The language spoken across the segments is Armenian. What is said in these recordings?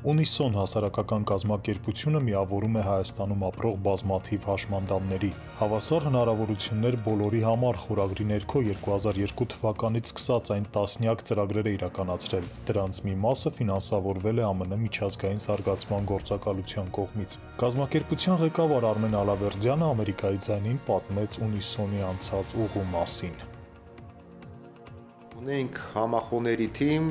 Ունիսոն հասարակական կազմակերպությունը միավորում է Հայաստանում ապրող բազմաթիվ հաշմանդամների։ Հավասար հնարավորություններ բոլորի համար խորագրի ներքո 2002 թվականից սկսած այն տասնյակ ծրագրեր է իրականացրել։ Դրանց մի մասը ֆինանսավորվել է ԱՄՆ միջազգային զարգացման գործակալության կողմից։ Կազմակերպության ղեկավար Արմեն Ալավերդյանը Ամերիկայի ձայնին պատմեց Ունիսոնի անցած ուղու մասին։ Ունենք համախոհների թիմ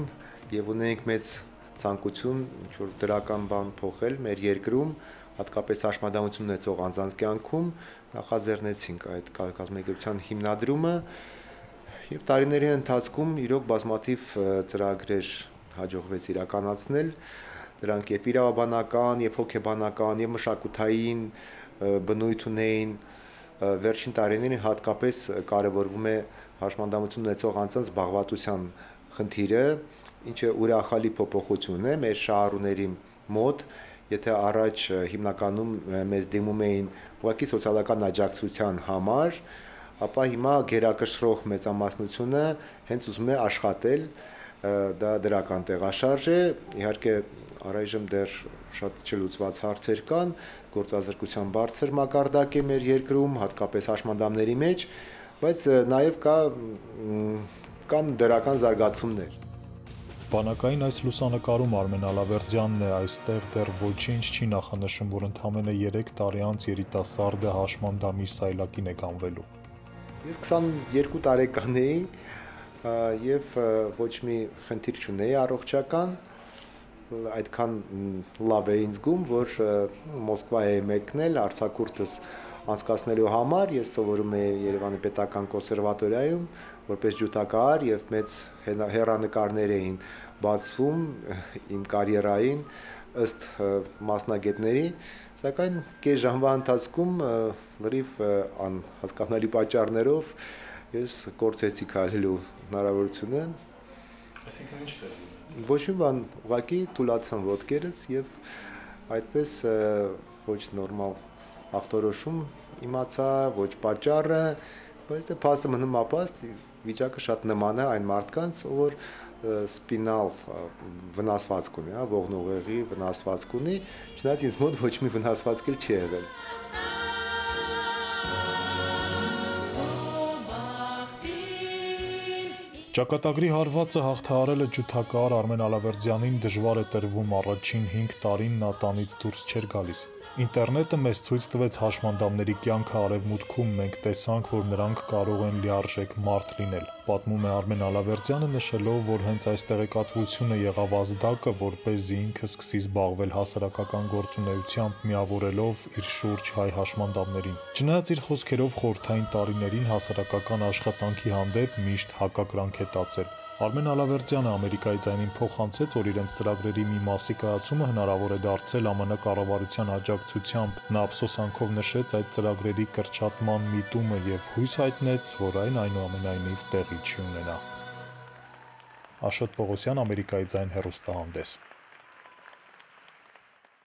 եւ ունենք մեծ ցանկություն ինչ-որ դրական բան փոխել մեր երկրում, հատկապես հաշմանդամություն ունեցող անձանց կյանքում, նախաձեռնեցինք այդ կազմակերպության հիմնադրումը եւ տարիների ընթացքում իրոք բազմաթիվ ծրագրեր հաջողվեց իրականացնել, դրանք եւ իրավաբանական, եւ հոգեբանական, եւ մշակութային բնույթ ունեին, վերջին տարիներին հատկապես կարևորվում է հաշմանդամություն ունեցող անձանց զբաղվածության խնդիրը, ինչը ուրախալի փոփոխություն է մեր շահառուների մոտ, եթե առաջ հիմնականում մեզ դիմում էին ուղղակի սոցիալական աջակցության համար, ապա հիմա գերակշռող մեծամասնությունը հենց ուզում է աշխատել, դա դրական տեղաշարժ է, իհարկե առայժմ դեռ շատ չլուծված հարցեր կան, գործազրկության բարձր մակարդակ է մեր երկրում, հատկապես հաշմանդամների մեջ, բայց նաև կան դրական զարգացումներ։ Բանակային այս լուսանկարում Արմեն Ալավերդյանն է, այստեղ դեռ ոչինչ չի նախանշում, որ ընդամենը 3 տարի անց երիտասարդը հաշմանդամի սայլակին է գանվելու։ Ես 22 տարեկան էի եւ ոչ մի խնդիր չունեի առողջական, այդքան լավ էի զգում, որ Մոսկվա էի մեկնել արձակուրդս անցկացնելու համար, ես սովորում էի Երևանի պետական կոնսերվատորիայում որպես ջութակահար եւ մեծ հեռանկարներ էին բացվում իմ կարիերային ըստ մասնագետների, սակայն կես ժամվա ընթացքում լրիվ անհասկանալի պատճառներով ես կորցրեցի քայլելու հնարավորությունը։ Այսինքն ինչ տեղի ունեցավ։ Ոչ մի բան, ուղղակի թուլացան ոտքերս եւ այդպես ոչ նորմալ ախտորոշում իմացա, ոչ պատճառը, բայց դե փաստը մնում ապաստ, վիճակը շատ նման է այն մարդկանց, որ սպինալ վնասվածք ունի, ողնուղեղի վնասվածք ունի, չնայած ինձ մոտ ոչ մի վնասվածք էլ չի եղել։ Ճակատագրի հարվածը հաղթահարելը ջութակահար Արմեն Ալավերդյանին դժվար է տրվում, առաջին 5 տարին նա տանից դուրս չէր գալիս։ Ինտերնետը մեզ ցույց տվեց հաշմանդամների կյանքը արևմուտքում, մենք տեսանք, որ նրանք կարող են լիարժեք մարդ լինել, պատմում է Արմեն Ալավերդյանը, նշելով, որ հենց այս տեղեկատվությունը եղավ ազդակը, որպեսզի ինքը սկսի զբաղվել հասարակական գործունեությամբ, միավորելով իր շուրջ հայ հաշմանդամներին։ Չնայած իր խոսքերով խորհրդային տարիներին հասարակական աշխատանքի հանդեպ միշտ հակակրանք է տածել։ Արմեն Ալավերդյանը Ամերիկայի ձայնին փոխանցեց, որ իրենց ծրագրերի մի մասի կայացումը հնարավոր է դարձել ԱՄՆ կառավարության աջակցությամբ։ Նա ափսոսանքով նշեց այդ ծրագրերի կրճատման միտումը եւ հույս հայտնեց, որ այն այնուամենայնիվ տեղի չի ունենա։ Աշոտ Պողոսյան, Ամերիկայի ձայն հեռուստահանդես։